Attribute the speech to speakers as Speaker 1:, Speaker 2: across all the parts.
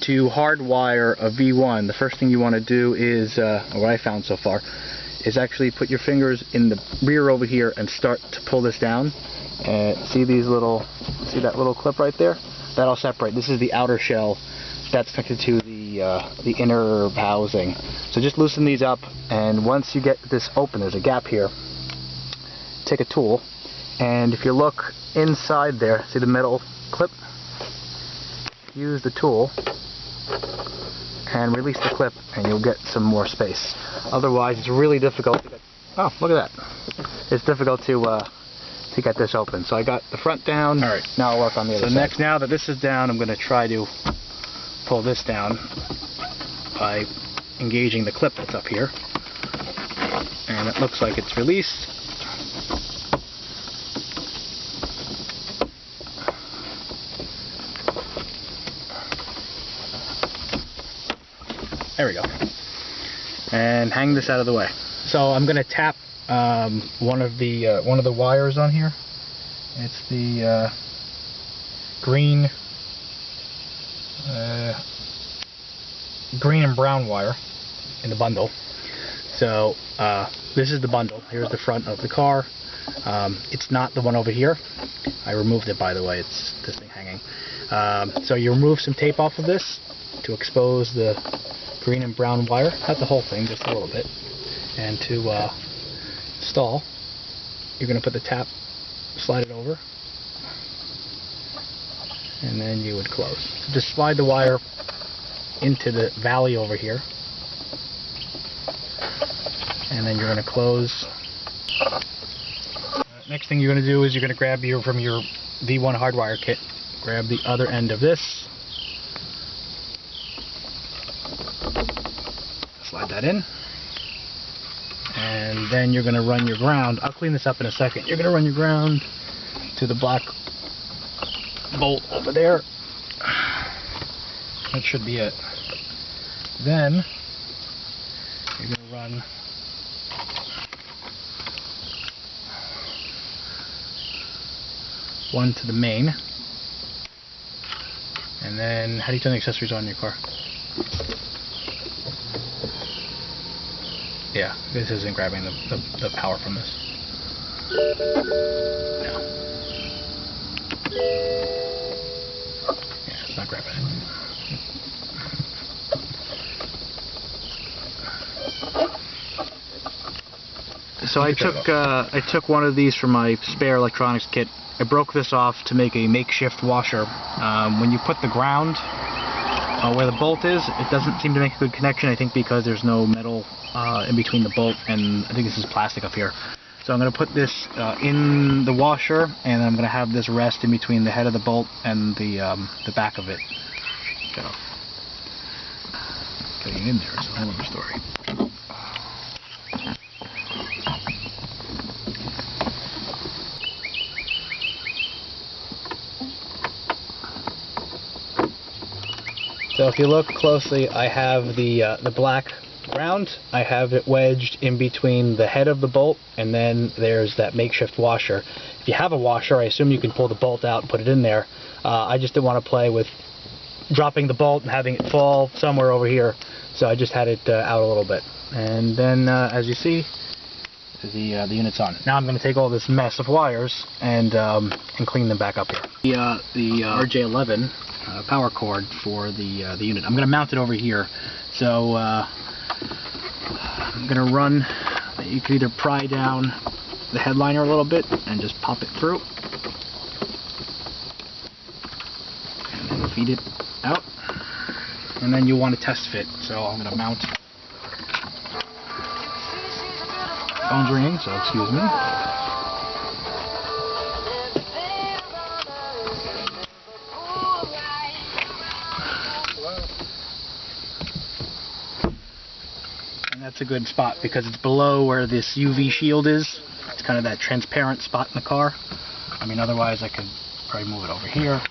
Speaker 1: to hardwire a V1, the first thing you want to do is, what I found so far, is actually put your fingers in the rear over here and start to pull this down. See that little clip right there? That'll separate. This is the outer shell that's connected to the inner housing. So just loosen these up, and once you get this open, there's a gap here. Take a tool, and if you look inside there, see the metal clip? Use the tool and release the clip, and you'll get some more space. Otherwise, it's really difficult to get. Oh, look at that! It's difficult to get this open. So I got the front down. All right. Now I'll work on the other side. So next, now that this is down, I'm going to try to pull this down by engaging the clip that's up here, and it looks like it's released. There we go. And hang this out of the way. So I'm going to tap one of the wires on here. It's the green and brown wire in the bundle. So this is the bundle. Here's the front of the car. It's not the one over here. I removed it, by the way. It's this thing hanging. So you remove some tape off of this to expose the green and brown wire. Not the whole thing, just a little bit. And to install, you're going to put the tap, slide it over, and then you would close. So just slide the wire into the valley over here, and then you're going to close. Next thing you're going to do is you're going to grab from your V1 hardwire kit, grab the other end of this, slide that in, and then you're going to run your ground. I'll clean this up in a second. You're going to run your ground to the black bolt over there. That should be it. Then you're going to run one to the main. And then, how do you turn the accessories on in your car? Yeah, this isn't grabbing the power from this. No. Yeah, it's not grabbing it. So I took one of these from my spare electronics kit. I broke this off to make a makeshift washer. When you put the ground where the bolt is, it doesn't seem to make a good connection, I think because there's no metal in between the bolt, and I think this is plastic up here. So I'm going to put this in the washer, and I'm going to have this rest in between the head of the bolt and the back of it. So, getting in there is a whole other story. So if you look closely, I have the black ground. I have it wedged in between the head of the bolt, and then there's that makeshift washer. If you have a washer, I assume you can pull the bolt out and put it in there. I just didn't want to play with dropping the bolt and having it fall somewhere over here, so I just had it out a little bit. And then, as you see, the unit's on. Now I'm going to take all this mess of wires and clean them back up here. The RJ11 power cord for the unit. I'm going to mount it over here. So I'm going to run. You can either pry down the headliner a little bit and just pop it through, and then feed it out. And then you want to test fit. So I'm going to mount. Phone's ringing, so excuse me. That's a good spot because it's below where this UV shield is. It's kind of that transparent spot in the car. I mean, otherwise I could probably move it over here.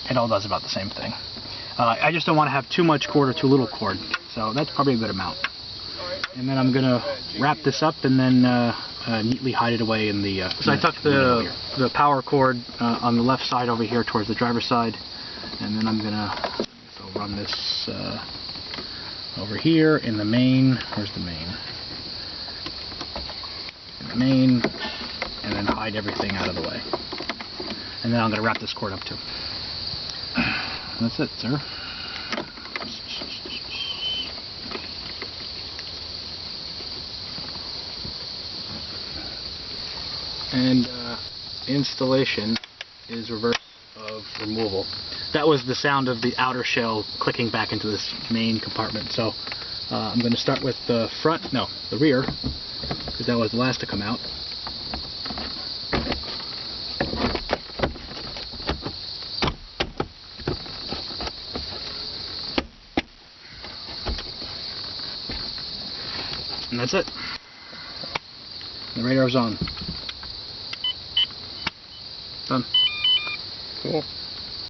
Speaker 1: It all does about the same thing. I just don't want to have too much cord or too little cord, so that's probably a good amount. And then I'm going to wrap this up and then neatly hide it away in the... so I tucked the power cord on the left side over here towards the driver's side, and then I'm going to... run this over here in the main. Where's the main? In the main, and then hide everything out of the way. And then I'm going to wrap this cord up too. That's it, sir. And installation is reverse of removal. That was the sound of the outer shell clicking back into this main compartment. So I'm going to start with the front, no, the rear, because that was the last to come out. And that's it. The radar's on. Done.
Speaker 2: Cool.